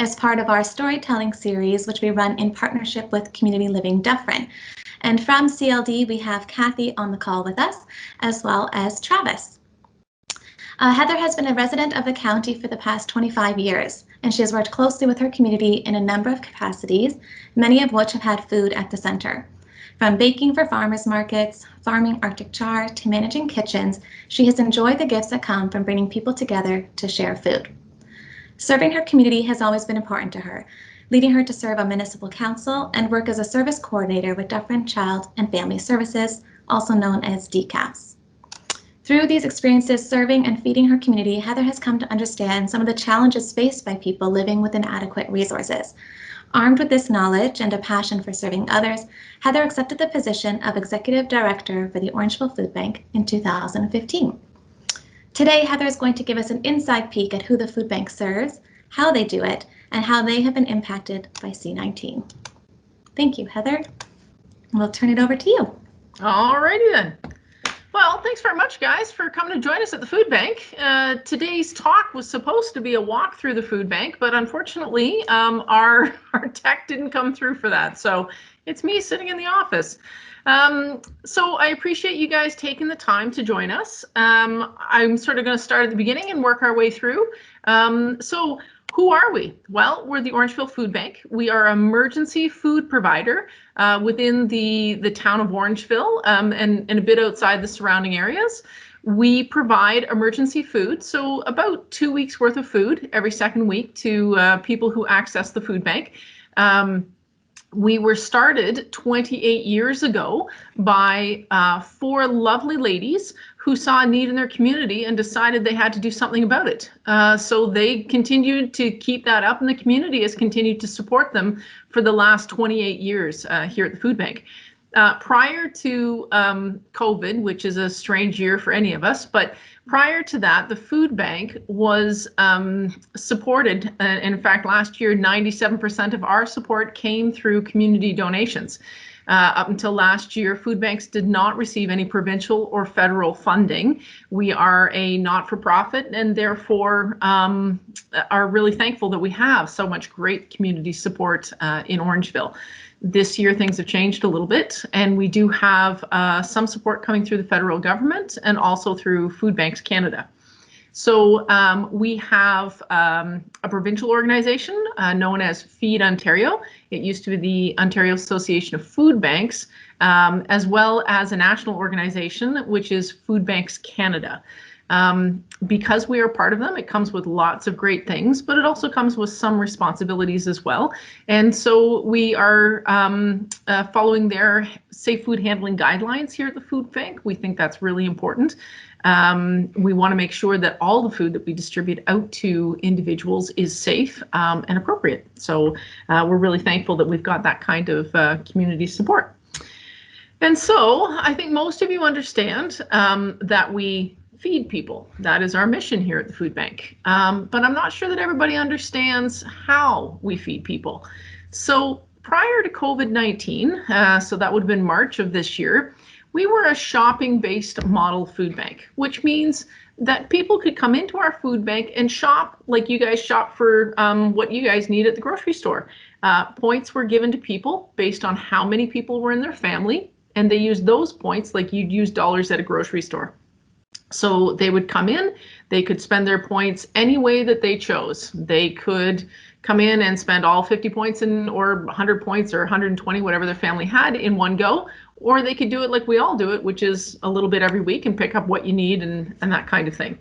as part of our storytelling series, which we run in partnership with Community Living Dufferin. And from CLD, we have Kathy on the call with us, as well as Travis. Heather has been a resident of the county for the past 25 years, and she has worked closely with her community in a number of capacities, many of which have had food at the center. From baking for farmers markets, farming Arctic char, to managing kitchens, she has enjoyed the gifts that come from bringing people together to share food. Serving her community has always been important to her, leading her to serve on municipal council and work as a service coordinator with Dufferin Child and Family Services, also known as DCAS. Through these experiences serving and feeding her community, Heather has come to understand some of the challenges faced by people living with inadequate resources. Armed with this knowledge and a passion for serving others, Heather accepted the position of Executive Director for the Orangeville Food Bank in 2015. Today, Heather is going to give us an inside peek at who the food bank serves, how they do it, and how they have been impacted by C-19. Thank you, Heather. We'll turn it over to you. All righty then. Well, thanks very much, guys, for coming to join us at the food bank. Today's talk was supposed to be a walk through the food bank, but unfortunately, our tech didn't come through for that. So it's me sitting in the office. So I appreciate you guys taking the time to join us. I'm sort of going to start at the beginning and work our way through. So who are we? Well, we're the Orangeville Food Bank. We are an emergency food provider within the town of Orangeville and a bit outside the surrounding areas. We provide emergency food, so about 2 weeks worth of food every second week to people who access the food bank. We were started 28 years ago by 4 lovely ladies who saw a need in their community and decided they had to do something about it. So they continued to keep that up, and the community has continued to support them for the last 28 years here at the food bank. Prior to COVID, which is a strange year for any of us, but prior to that, the food bank was supported. In fact, last year, 97% of our support came through community donations. Up until last year, food banks did not receive any provincial or federal funding. We are a not-for-profit and therefore are really thankful that we have so much great community support in Orangeville. This year, things have changed a little bit, and we do have some support coming through the federal government and also through Food Banks Canada. So we have a provincial organization known as Feed Ontario. It used to be the Ontario Association of Food Banks, as well as a national organization, which is Food Banks Canada. Because we are part of them, it comes with lots of great things, but it also comes with some responsibilities as well. And so we are following their safe food handling guidelines here at the food bank. We think that's really important. We want to make sure that all the food that we distribute out to individuals is safe and appropriate. So we're really thankful that we've got that kind of community support. And so I think most of you understand that we feed people. That is our mission here at the food bank. But I'm not sure that everybody understands how we feed people. So prior to COVID-19, so that would have been March of this year, we were a shopping-based model food bank, which means that people could come into our food bank and shop like you guys shop for what you guys need at the grocery store. Points were given to people based on how many people were in their family, and they used those points like you'd use dollars at a grocery store. So they would come in, they could spend their points any way that they chose. They could come in and spend all 50 points or 100 points or 120, whatever their family had in one go, or they could do it like we all do it, which is a little bit every week and pick up what you need and that kind of thing.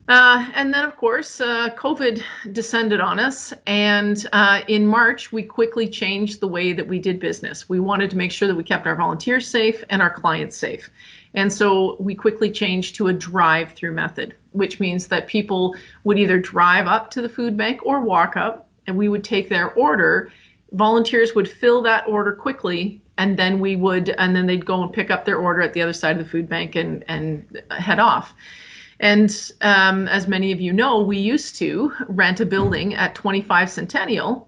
And then, of course, COVID descended on us. And in March, we quickly changed the way that we did business. We wanted to make sure that we kept our volunteers safe and our clients safe. And so we quickly changed to a drive-through method, which means that people would either drive up to the food bank or walk up, and we would take their order. Volunteers would fill that order quickly, and then they'd go and pick up their order at the other side of the food bank and head off. And as many of you know, we used to rent a building at 25 Centennial,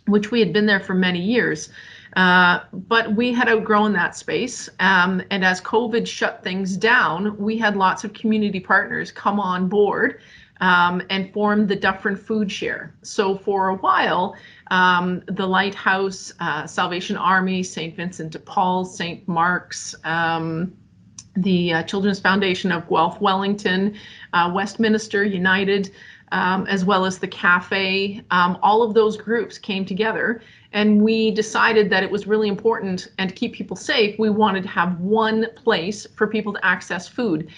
which we had been there for many years. But we had outgrown that space. And as COVID shut things down, we had lots of community partners come on board and formed the Dufferin Food Share. So for a while, the Lighthouse, Salvation Army, St. Vincent de Paul, St. Mark's, the Children's Foundation of Guelph Wellington, Westminster United, as well as the cafe, all of those groups came together, and we decided that it was really important, and to keep people safe, we wanted to have one place for people to access food.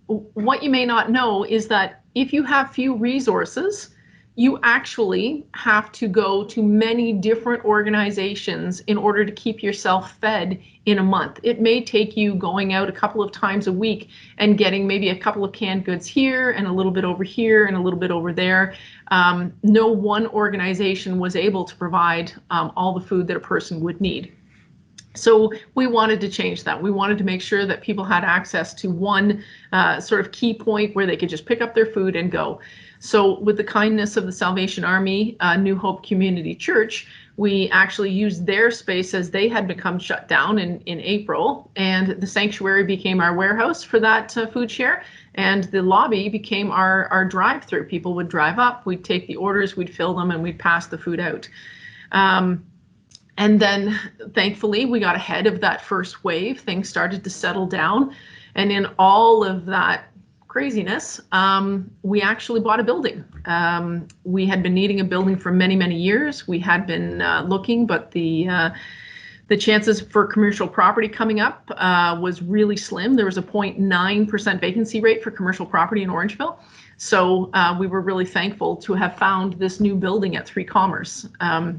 What you may not know is that if you have few resources, you actually have to go to many different organizations in order to keep yourself fed in a month. It may take you going out a couple of times a week and getting maybe a couple of canned goods here and a little bit over here and a little bit over there. No one organization was able to provide all the food that a person would need. So we wanted to change that. We wanted to make sure that people had access to one sort of key point where they could just pick up their food and go. So with the kindness of the Salvation Army, New Hope Community Church, we actually used their space as they had become shut down in April, and the sanctuary became our warehouse for that food share, and the lobby became our drive-through. People would drive up, we'd take the orders, we'd fill them, and we'd pass the food out. And then thankfully we got ahead of that first wave. Things started to settle down, and in all of that craziness, we actually bought a building. We had been needing a building for many, many years. We had been looking, but the chances for commercial property coming up was really slim. There was a 0.9% vacancy rate for commercial property in Orangeville. So we were really thankful to have found this new building at 3 Commerce,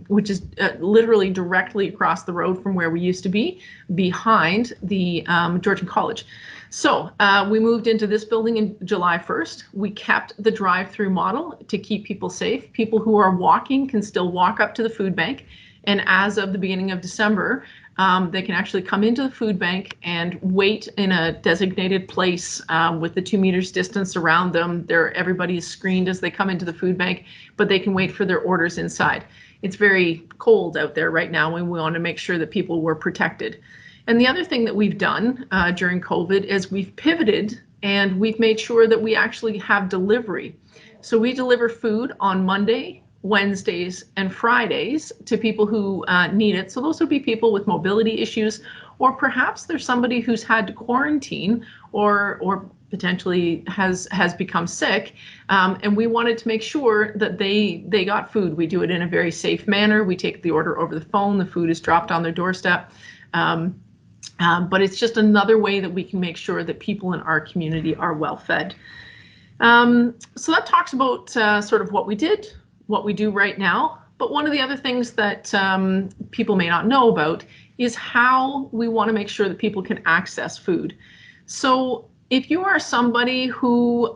which is literally directly across the road from where we used to be, behind the Georgian College. So we moved into this building in July 1st. We kept the drive-through model to keep people safe. People who are walking can still walk up to the food bank. And as of the beginning of December, they can actually come into the food bank and wait in a designated place with the 2 meters distance around them. Everybody is screened as they come into the food bank, but they can wait for their orders inside. It's very cold out there right now, and we want to make sure that people were protected. And the other thing that we've done during COVID is we've pivoted, and we've made sure that we actually have delivery. So we deliver food on Monday, Wednesdays, and Fridays to people who need it. So those would be people with mobility issues, or perhaps there's somebody who's had to quarantine or potentially has become sick, and we wanted to make sure that they got food. We do it in a very safe manner. We take the order over the phone. The food is dropped on their doorstep. But it's just another way that we can make sure that people in our community are well fed. So that talks about sort of what we did, what we do right now. But one of the other things that people may not know about is how we want to make sure that people can access food. So if you are somebody who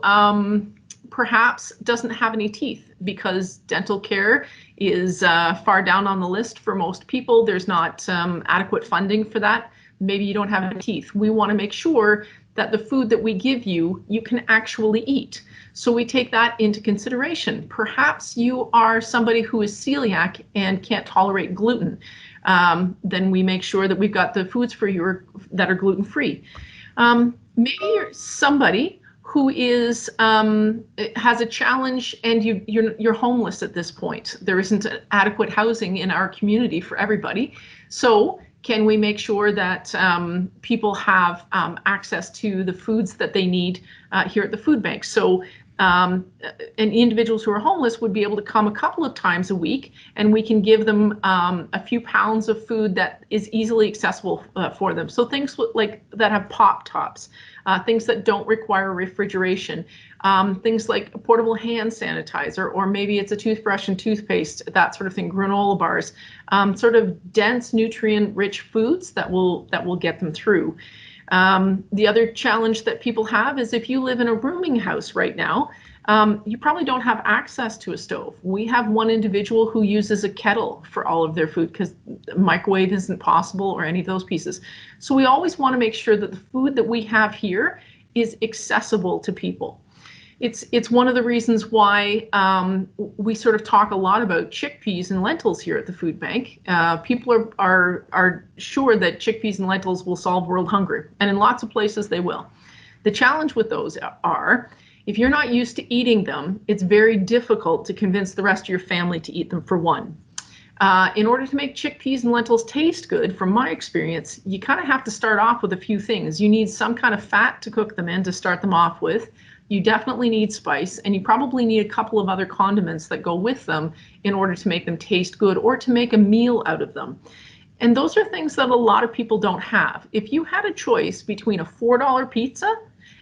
perhaps doesn't have any teeth, because dental care is far down on the list for most people, there's not adequate funding for that. Maybe you don't have any teeth. We want to make sure that the food that we give you, you can actually eat. So we take that into consideration. Perhaps you are somebody who is celiac and can't tolerate gluten. Then we make sure that we've got the foods for you that are gluten-free. Maybe you're somebody who is has a challenge and you're homeless at this point. There isn't adequate housing in our community for everybody. So can we make sure that people have access to the foods that they need here at the food bank? So and individuals who are homeless would be able to come a couple of times a week, and we can give them a few pounds of food that is easily accessible for them. So things like that have pop tops, things that don't require refrigeration, things like a portable hand sanitizer, or maybe it's a toothbrush and toothpaste, that sort of thing, granola bars, sort of dense, nutrient-rich foods that will get them through. The other challenge that people have is if you live in a rooming house right now, you probably don't have access to a stove. We have one individual who uses a kettle for all of their food because microwave isn't possible or any of those pieces. So we always want to make sure that the food that we have here is accessible to people. It's one of the reasons why we sort of talk a lot about chickpeas and lentils here at the food bank. People are sure that chickpeas and lentils will solve world hunger, and in lots of places they will. The challenge with those If you're not used to eating them, it's very difficult to convince the rest of your family to eat them, for one. In order to make chickpeas and lentils taste good, from my experience, you kind of have to start off with a few things. You need some kind of fat to cook them in to start them off with. You definitely need spice, and you probably need a couple of other condiments that go with them in order to make them taste good or to make a meal out of them. And those are things that a lot of people don't have. If you had a choice between a $4 pizza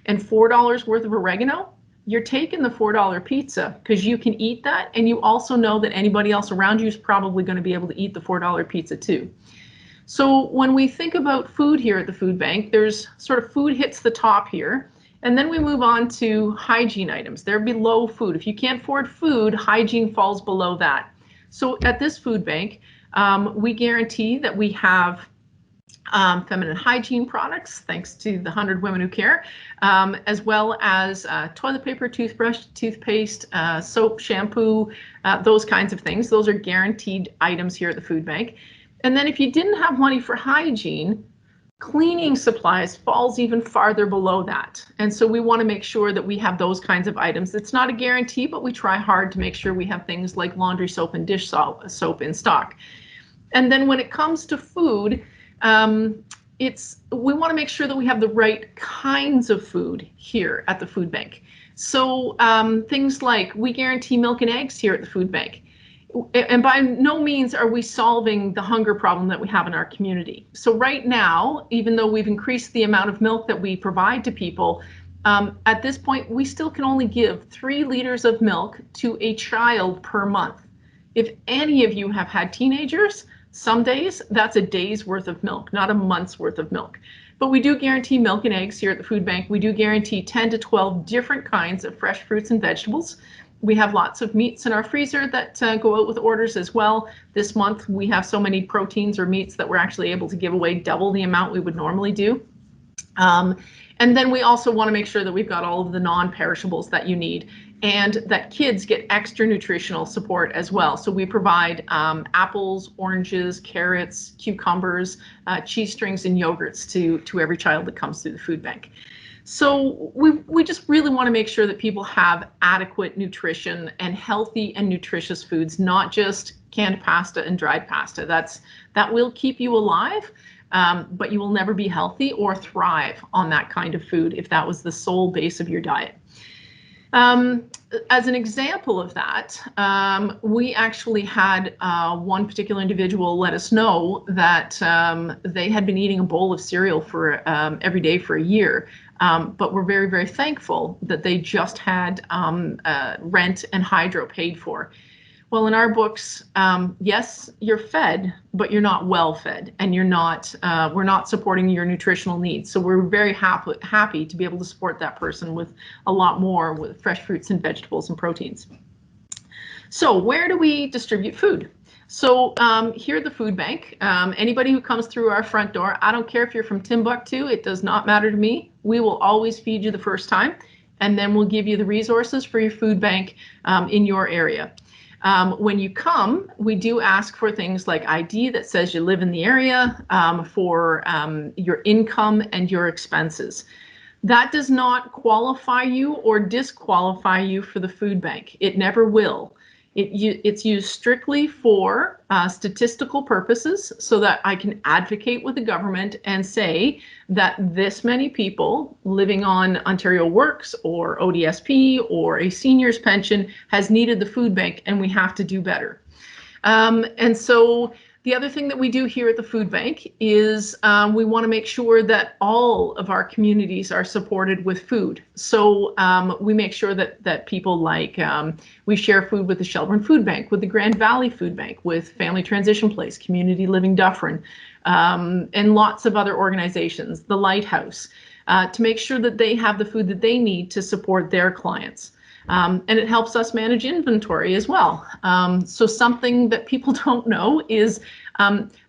and $4 worth of oregano, you're taking the $4 pizza because you can eat that, and you also know that anybody else around you is probably going to be able to eat the $4 pizza too. So when we think about food here at the food bank, there's sort of food hits the top here, and then we move on to hygiene items. They're below food. If you can't afford food, hygiene falls below that. So at this food bank, we guarantee that we have feminine hygiene products, thanks to the 100 Women Who Care, as well as toilet paper, toothbrush, toothpaste, soap, shampoo, those kinds of things. Those are guaranteed items here at the food bank. And then if you didn't have money for hygiene, cleaning supplies falls even farther below that. And so we want to make sure that we have those kinds of items. It's not a guarantee, but we try hard to make sure we have things like laundry soap and dish soap in stock. And then when it comes to food, we want to make sure that we have the right kinds of food here at the food bank. So things like, we guarantee milk and eggs here at the food bank. And by no means are we solving the hunger problem that we have in our community. So right now, even though we've increased the amount of milk that we provide to people, at this point, we still can only give 3 liters of milk to a child per month. If any of you have had teenagers, some days that's a day's worth of milk, not a month's worth of milk. But we do guarantee milk and eggs here at the food bank. We do guarantee 10 to 12 different kinds of fresh fruits and vegetables. We have lots of meats in our freezer that go out with orders as well. This month we have so many proteins or meats that we're actually able to give away double the amount we would normally do. And then we also want to make sure that we've got all of the non-perishables that you need, and that kids get extra nutritional support as well. So we provide apples, oranges, carrots, cucumbers, cheese strings, and yogurts to every child that comes through the food bank. So we just really want to make sure that people have adequate nutrition and healthy and nutritious foods, not just canned pasta and dried pasta. That will keep you alive, but you will never be healthy or thrive on that kind of food if that was the sole base of your diet. As an example of that, we actually had one particular individual let us know that they had been eating a bowl of cereal for every day for a year, but we're very, very thankful that they just had rent and hydro paid for. Well, in our books, yes, you're fed, but you're not well fed, and you're not. We're not supporting your nutritional needs. So we're very happy to be able to support that person with a lot more, with fresh fruits and vegetables and proteins. So where do we distribute food? So here at the food bank, anybody who comes through our front door, I don't care if you're from Timbuktu, it does not matter to me. We will always feed you the first time, and then we'll give you the resources for your food bank in your area. When you come, we do ask for things like ID that says you live in the area, for your income and your expenses. That does not qualify you or disqualify you for the food bank. It never will. It's used strictly for statistical purposes, so that I can advocate with the government and say that this many people living on Ontario Works or ODSP or a senior's pension has needed the food bank, and we have to do better. And so the other thing that we do here at the food bank is we want to make sure that all of our communities are supported with food. So we make sure that people like, we share food with the Shelburne Food Bank, with the Grand Valley Food Bank, with Family Transition Place, Community Living Dufferin, and lots of other organizations, the Lighthouse, to make sure that they have the food that they need to support their clients. And it helps us manage inventory as well. So something that people don't know is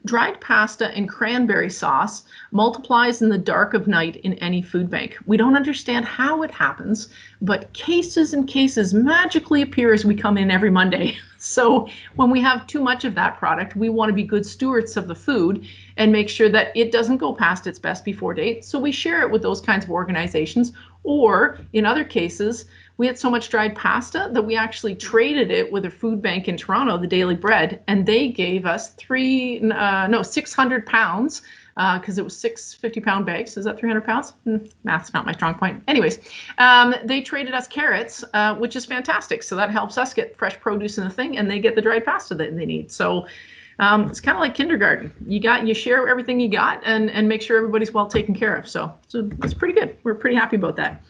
dried pasta and cranberry sauce multiplies in the dark of night in any food bank. We don't understand how it happens, but cases and cases magically appear as we come in every Monday. So when we have too much of that product, we want to be good stewards of the food and make sure that it doesn't go past its best before date. So we share it with those kinds of organizations, or in other cases, we had so much dried pasta that we actually traded it with a food bank in Toronto, the Daily Bread, and they gave us 600 pounds, because it was 6 50-pound bags. Is that 300 pounds? Math's not my strong point. Anyways, they traded us carrots, which is fantastic. So that helps us get fresh produce in the thing, and they get the dried pasta that they need. So it's kind of like kindergarten. You share everything you got and make sure everybody's well taken care of. So it's pretty good. We're pretty happy about that.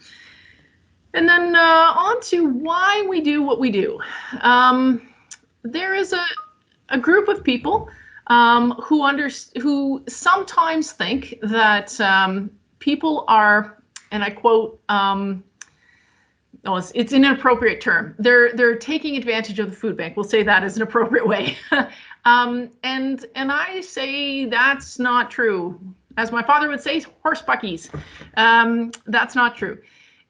And then on to why we do what we do. There is a group of people who sometimes think that people are, and I quote, it's an inappropriate term. They're taking advantage of the food bank. We'll say that as an appropriate way. And I say that's not true. As my father would say, horse buckies. That's not true.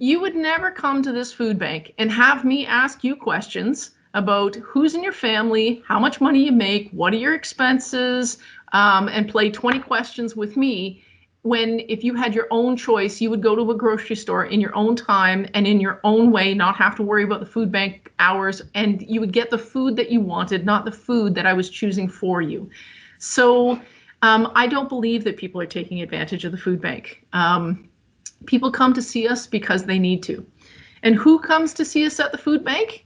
You would never come to this food bank and have me ask you questions about who's in your family, how much money you make, what are your expenses, and play 20 questions with me, when if you had your own choice, you would go to a grocery store in your own time and in your own way, not have to worry about the food bank hours, and you would get the food that you wanted, not the food that I was choosing for you. So I don't believe that people are taking advantage of the food bank. People come to see us because they need to. And who comes to see us at the food bank?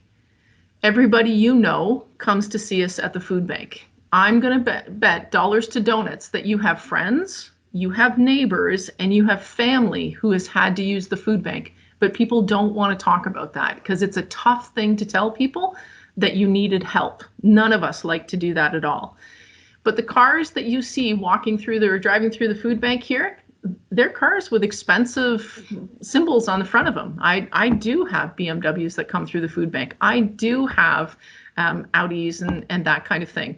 Everybody you know comes to see us at the food bank. I'm going to bet dollars to donuts that you have friends, you have neighbors, and you have family who has had to use the food bank. But people don't want to talk about that because it's a tough thing to tell people that you needed help. None of us like to do that at all. But the cars that you see walking through or driving through the food bank here, they're cars with expensive symbols on the front of them. I do have BMWs that come through the food bank. I do have Audis and that kind of thing.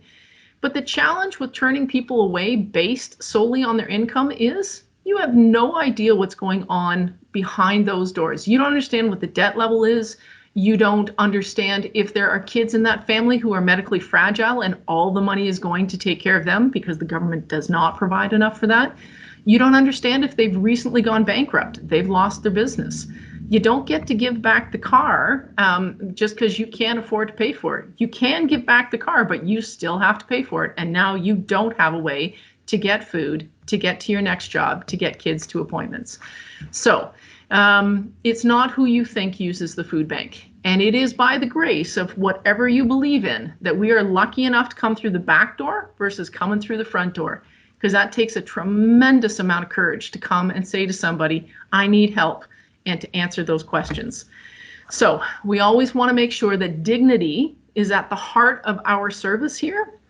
But the challenge with turning people away based solely on their income is you have no idea what's going on behind those doors. You don't understand what the debt level is. You don't understand if there are kids in that family who are medically fragile and all the money is going to take care of them because the government does not provide enough for that. You don't understand if they've recently gone bankrupt, they've lost their business. You don't get to give back the car just because you can't afford to pay for it. You can give back the car, but you still have to pay for it. And now you don't have a way to get food, to get to your next job, to get kids to appointments. So it's not who you think uses the food bank. And it is by the grace of whatever you believe in that we are lucky enough to come through the back door versus coming through the front door. Because that takes a tremendous amount of courage to come and say to somebody, I need help, and to answer those questions. So we always want to make sure that dignity is at the heart of our service here,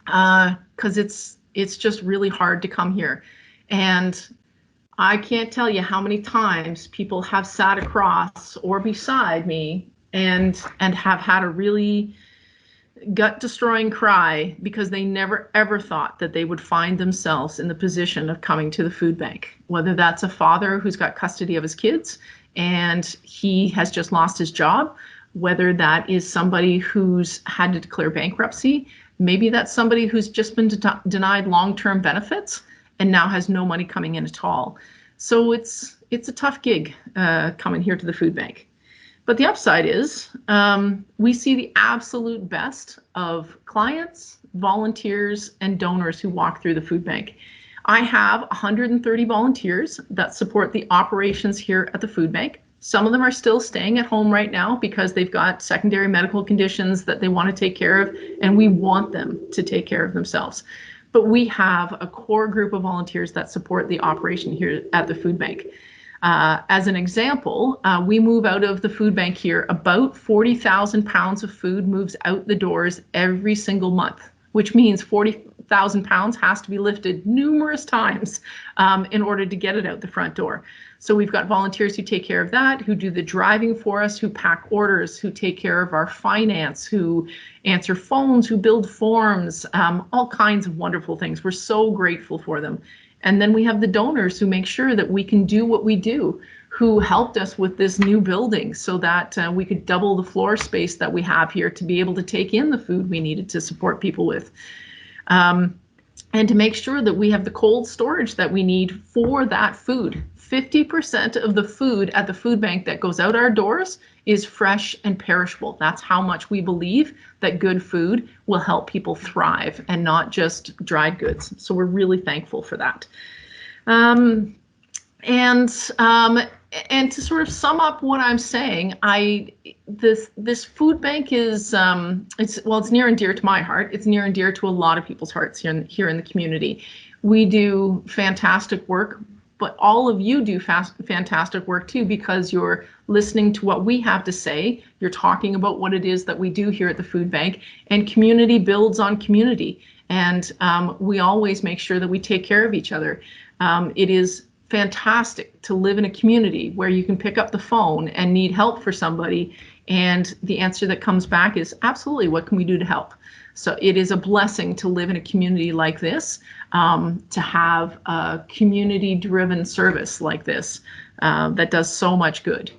because it's just really hard to come here. And I can't tell you how many times people have sat across or beside me and have had a really gut-destroying cry because they never ever thought that they would find themselves in the position of coming to the food bank. Whether that's a father who's got custody of his kids and he has just lost his job, whether that is somebody who's had to declare bankruptcy, maybe that's somebody who's just been denied long-term benefits and now has no money coming in at all. So it's a tough gig coming here to the food bank. But the upside is we see the absolute best of clients, volunteers, and donors who walk through the food bank. I have 130 volunteers that support the operations here at the food bank. Some of them are still staying at home right now because they've got secondary medical conditions that they want to take care of, and we want them to take care of themselves. But we have a core group of volunteers that support the operation here at the food bank. As an example, we move out of the food bank here, about 40,000 pounds of food moves out the doors every single month, which means 40,000 pounds has to be lifted numerous times in order to get it out the front door. So we've got volunteers who take care of that, who do the driving for us, who pack orders, who take care of our finance, who answer phones, who build forms, all kinds of wonderful things. We're so grateful for them. And then we have the donors who make sure that we can do what we do, who helped us with this new building so that we could double the floor space that we have here to be able to take in the food we needed to support people with. And to make sure that we have the cold storage that we need for that food. 50% of the food at the food bank that goes out our doors is fresh and perishable. That's how much we believe that good food will help people thrive and not just dried goods. So we're really thankful for that. And to sort of sum up what I'm saying, this food bank is it's near and dear to my heart. It's near and dear to a lot of people's hearts here in the community. We do fantastic work, but all of you do fantastic work too, because you're listening to what we have to say. You're talking about what it is that we do here at the food bank, and community builds on community. And we always make sure that we take care of each other. It is fantastic to live in a community where you can pick up the phone and need help for somebody, and the answer that comes back is absolutely, what can we do to help? So it is a blessing to live in a community like this, to have a community-driven service like this that does so much good.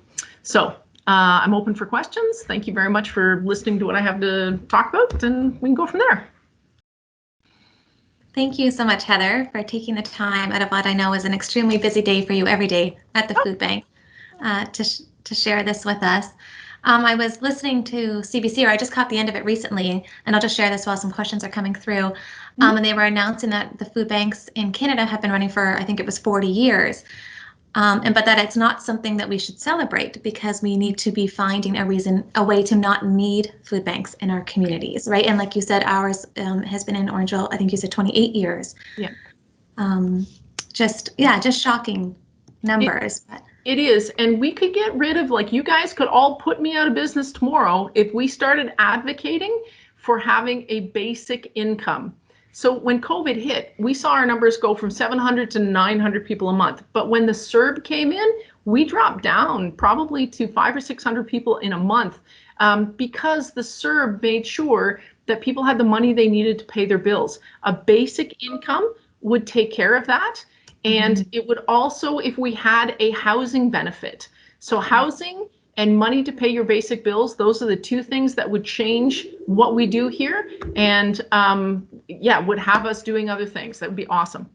So I'm open for questions. Thank you very much for listening to what I have to talk about, and we can go from there. Thank you so much, Heather, for taking the time out of what I know is an extremely busy day for you every day at the food bank to share this with us. I was listening to CBC, or I just caught the end of it recently, and I'll just share this while some questions are coming through. And they were announcing that the food banks in Canada have been running for, I think it was 40 years. But that it's not something that we should celebrate, because we need to be finding a way to not need food banks in our communities, right? And like you said, ours has been in Orangeville, I think you said 28 years. Yeah. Just shocking numbers. It is, and we could get rid of, like, you guys could all put me out of business tomorrow if we started advocating for having a basic income. So when COVID hit, we saw our numbers go from 700 to 900 people a month. But when the CERB came in, we dropped down probably to 500 or 600 people in a month, because the CERB made sure that people had the money they needed to pay their bills. A basic income would take care of that. And it would also, if we had a housing benefit. So housing and money to pay your basic bills, those are the two things that would change what we do here, and would have us doing other things. That would be awesome.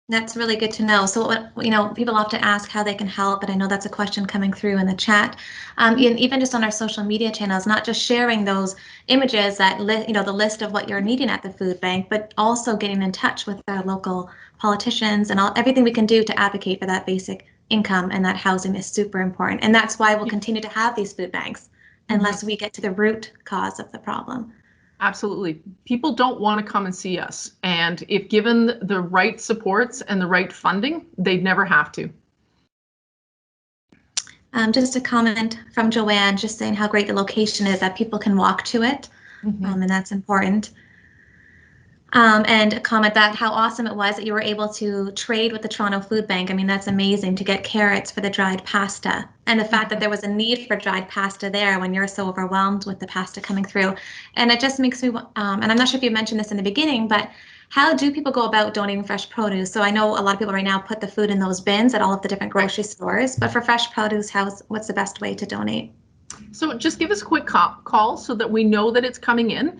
That's really good to know. So, people often ask how they can help, and I know that's a question coming through in the chat. And even just on our social media channels, not just sharing those images that the list of what you're needing at the food bank, but also getting in touch with our local politicians and everything we can do to advocate for that basic income, and that housing is super important. And that's why we'll continue to have these food banks unless we get to the root cause of the problem. Absolutely. People don't want to come and see us. And if given the right supports and the right funding, they'd never have to. Just a comment from Joanne, just saying how great the location is, that people can walk to it, and that's important. And a comment that how awesome it was that you were able to trade with the Toronto Food Bank. I mean, that's amazing, to get carrots for the dried pasta, and the fact that there was a need for dried pasta there when you're so overwhelmed with the pasta coming through. And it just makes me, and I'm not sure if you mentioned this in the beginning, but how do people go about donating fresh produce? So I know a lot of people right now put the food in those bins at all of the different grocery stores, but for fresh produce, what's the best way to donate? So just give us a quick call so that we know that it's coming in.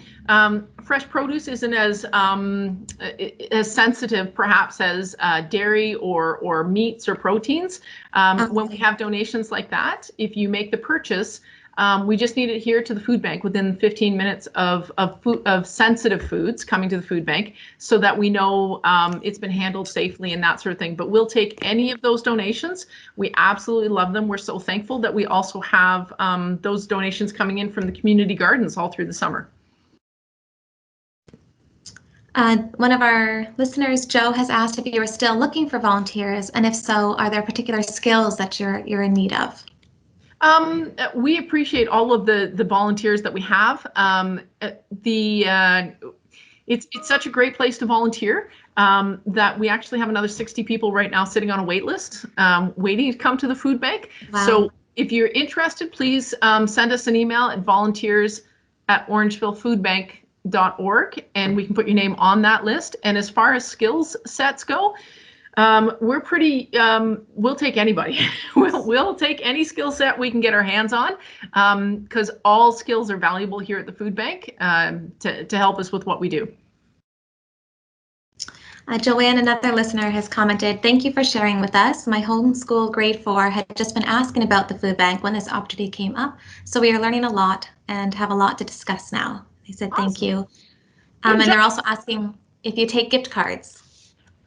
Fresh produce isn't as sensitive perhaps as dairy or meats or proteins. When we have donations like that, if you make the purchase, we just need it here to the food bank within 15 minutes of sensitive foods coming to the food bank, so that we know it's been handled safely and that sort of thing. But we'll take any of those donations. We absolutely love them. We're so thankful that we also have those donations coming in from the community gardens all through the summer. One of our listeners, Joe, has asked if you are still looking for volunteers, and if so, are there particular skills that you're in need of? We appreciate all of the volunteers that we have. It's such a great place to volunteer that we actually have another 60 people right now sitting on a wait list, waiting to come to the food bank. Wow. So if you're interested, please send us an email at volunteers@orangevillefoodbank.org, and we can put your name on that list. And as far as skills sets go, we're pretty, we'll take anybody. We'll take any skill set we can get our hands on, because all skills are valuable here at the food bank to help us with what we do. Joanne, another listener, has commented, "Thank you for sharing with us. My homeschool grade 4 had just been asking about the food bank when this opportunity came up. So we are learning a lot and have a lot to discuss now." They said, Awesome. thank you. Good And job. they're also asking if you take gift cards.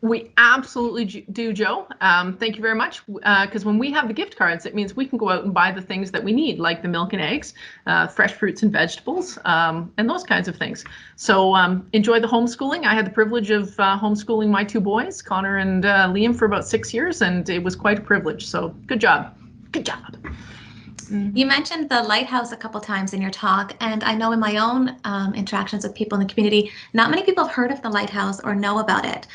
We absolutely do, Joe. Thank you very much. Because when we have the gift cards, it means we can go out and buy the things that we need, like the milk and eggs, fresh fruits and vegetables, and those kinds of things. So enjoy the homeschooling. I had the privilege of homeschooling my 2 boys, Connor and Liam, for about 6 years, and it was quite a privilege. So good job. Good job. You mentioned the Lighthouse a couple times in your talk, and I know in my own interactions with people in the community, not many people have heard of the Lighthouse or know about it.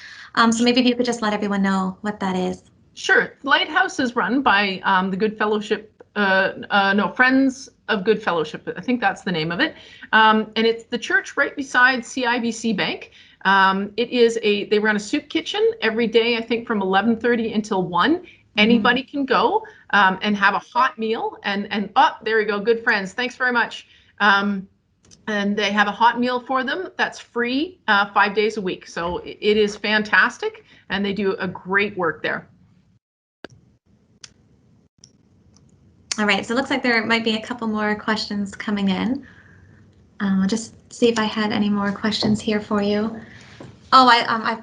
So maybe if you could just let everyone know what that is. Sure. Lighthouse is run by the Good Fellowship, Friends of Good Fellowship. I think that's the name of it. And it's the church right beside CIBC Bank. They run a soup kitchen every day, I think from 11:30 until 1. Anybody can go and have a hot meal. And there we go. Good friends. Thanks very much. And they have a hot meal for them that's free 5 days a week. So it is fantastic, and they do a great work there. All right, so it looks like there might be a couple more questions coming in. I'll just see if I had any more questions here for you. Oh,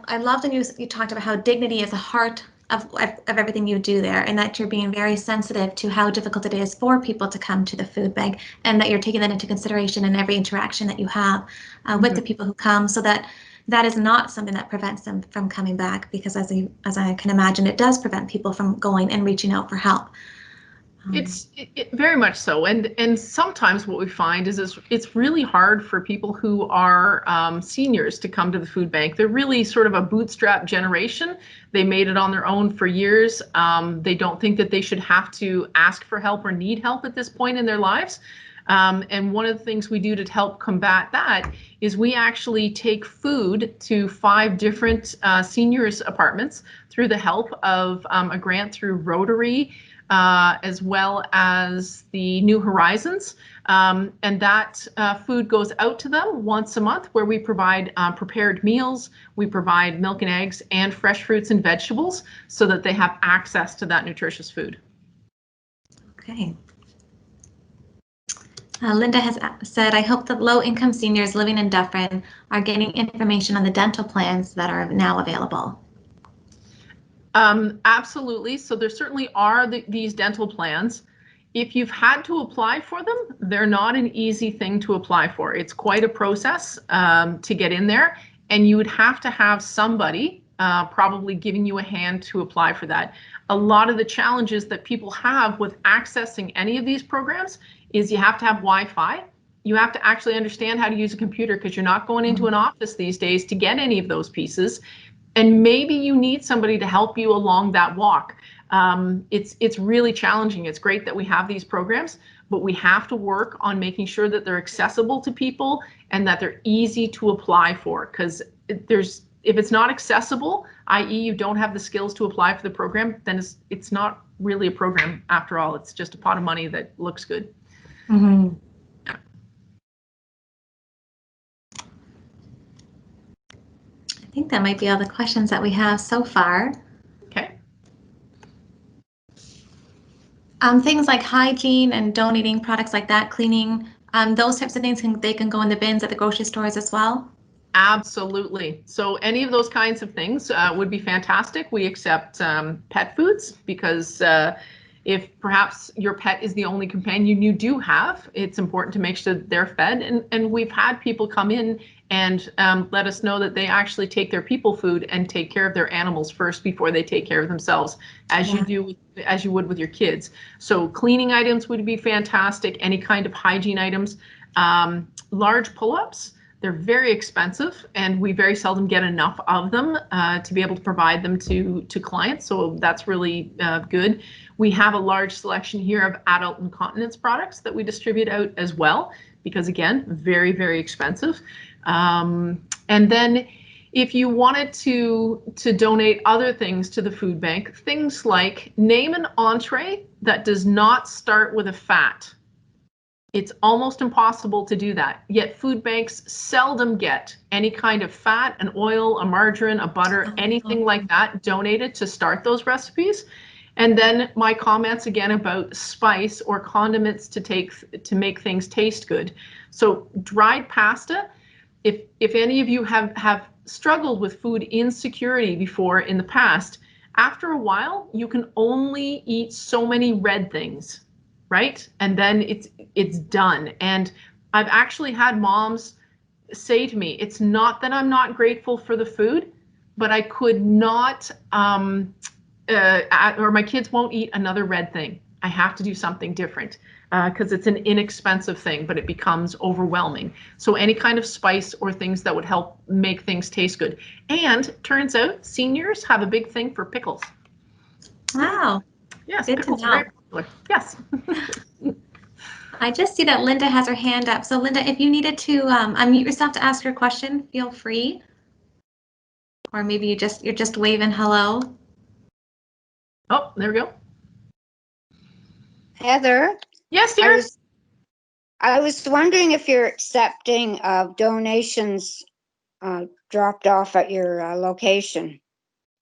I loved when you talked about how dignity is the heart of everything you do there, and that you're being very sensitive to how difficult it is for people to come to the food bank, and that you're taking that into consideration in every interaction that you have with the people who come, so that is not something that prevents them from coming back, because as I can imagine, it does prevent people from going and reaching out for help. It's very much so, and sometimes what we find is it's really hard for people who are seniors to come to the food bank. They're really sort of a bootstrap generation. They made it on their own for years. They don't think that they should have to ask for help or need help at this point in their lives. And one of the things we do to help combat that is we actually take food to 5 different seniors' apartments through the help of a grant through Rotary, as well as the New Horizons. And that food goes out to them once a month, where we provide prepared meals, we provide milk and eggs and fresh fruits and vegetables, so that they have access to that nutritious food. Okay. Linda has said, "I hope that low-income seniors living in Dufferin are getting information on the dental plans that are now available." Absolutely. So there certainly are these dental plans. If you've had to apply for them, they're not an easy thing to apply for. It's quite a process to get in there, and you would have to have somebody probably giving you a hand to apply for that. A lot of the challenges that people have with accessing any of these programs is you have to have Wi-Fi. You have to actually understand how to use a computer, because you're not going into an office these days to get any of those pieces. And maybe you need somebody to help you along that walk. It's really challenging. It's great that we have these programs, but we have to work on making sure that they're accessible to people and that they're easy to apply for. Because if it's not accessible, i.e. you don't have the skills to apply for the program, then it's not really a program after all. It's just a pot of money that looks good. Mm-hmm. I think that might be all the questions that we have so far. Okay. Things like hygiene and donating products like that, cleaning, those types of things, they can go in the bins at the grocery stores as well? Absolutely. So any of those kinds of things would be fantastic. We accept pet foods, because if perhaps your pet is the only companion you do have, it's important to make sure that they're fed. And we've had people come in and let us know that they actually take their people food and take care of their animals first before they take care of themselves, as you would with your kids. So cleaning items would be fantastic. Any kind of hygiene items, large pull-ups. They're very expensive, and we very seldom get enough of them to be able to provide them to clients. So that's really good. We have a large selection here of adult incontinence products that we distribute out as well, because again, very, very expensive. And then if you wanted to donate other things to the food bank, things like name an entree that does not start with a fat. It's almost impossible to do that. Yet food banks seldom get any kind of fat, an oil, a margarine, a butter, anything like that donated to start those recipes. And then my comments again about spice or condiments to make things taste good. So dried pasta, if any of you have struggled with food insecurity before in the past, after a while, you can only eat so many red things, right? And then it's done. And I've actually had moms say to me, it's not that I'm not grateful for the food, but I could not, or my kids won't eat another red thing. I have to do something different because it's an inexpensive thing, but it becomes overwhelming. So any kind of spice or things that would help make things taste good. And turns out seniors have a big thing for pickles. Wow. Yes, good pickles to know. are very popular. Yes. I just see that Linda has her hand up. So Linda, if you needed to unmute yourself to ask your question, feel free. Or maybe you're just waving hello. Oh, there we go. Heather? Yes, dear. I was wondering if you're accepting donations dropped off at your location.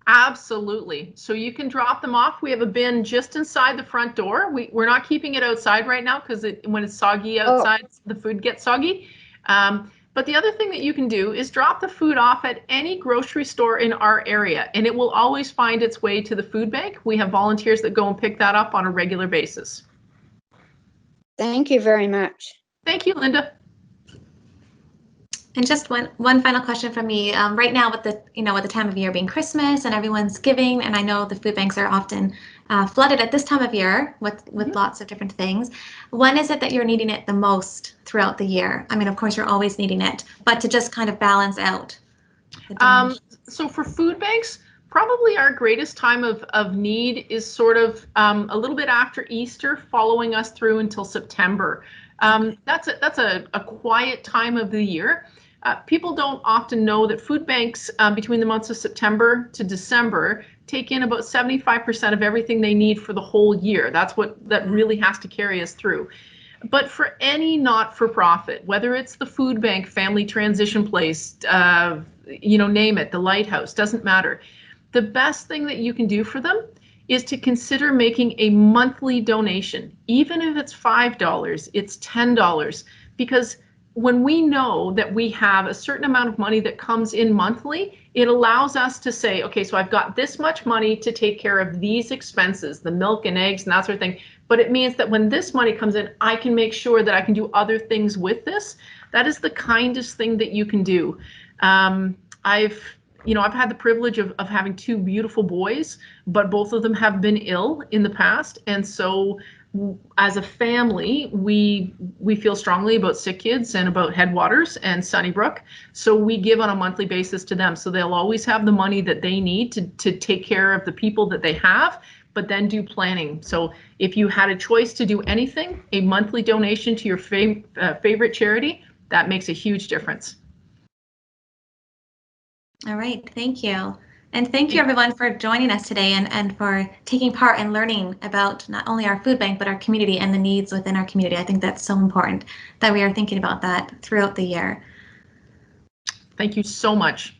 Absolutely. So you can drop them off. We have a bin just inside the front door. We're not keeping it outside right now because when it's soggy outside, the food gets soggy. But the other thing that you can do is drop the food off at any grocery store in our area, and it will always find its way to the food bank. We have volunteers that go and pick that up on a regular basis. Thank you very much. Thank you, Linda. And just one final question from me. Right now, with the time of year being Christmas and everyone's giving, and I know the food banks are often flooded at this time of year with lots of different things. When is it that you're needing it the most throughout the year? I mean, of course, you're always needing it, but to just kind of balance out. So for food banks, probably our greatest time of need is sort of a little bit after Easter, following us through until September. That's a quiet time of the year. People don't often know that food banks between the months of September to December take in about 75% of everything they need for the whole year. That really has to carry us through. But for any not-for-profit, whether it's the food bank, family transition place, name it, the Lighthouse, doesn't matter. The best thing that you can do for them is to consider making a monthly donation. Even if it's $5, it's $10, because when we know that we have a certain amount of money that comes in monthly, it allows us to say, okay, so I've got this much money to take care of these expenses, the milk and eggs and that sort of thing. But it means that when this money comes in, I can make sure that I can do other things with this. That is the kindest thing that you can do. I've had the privilege of having two beautiful boys, but both of them have been ill in the past. And so as a family, we feel strongly about sick kids and about Headwaters and Sunnybrook. So we give on a monthly basis to them. So they'll always have the money that they need to take care of the people that they have, but then do planning. So if you had a choice to do anything, a monthly donation to your favorite charity, that makes a huge difference. All right, thank you. And thank you everyone for joining us today and for taking part in learning about not only our food bank, but our community and the needs within our community. I think that's so important that we are thinking about that throughout the year. Thank you so much.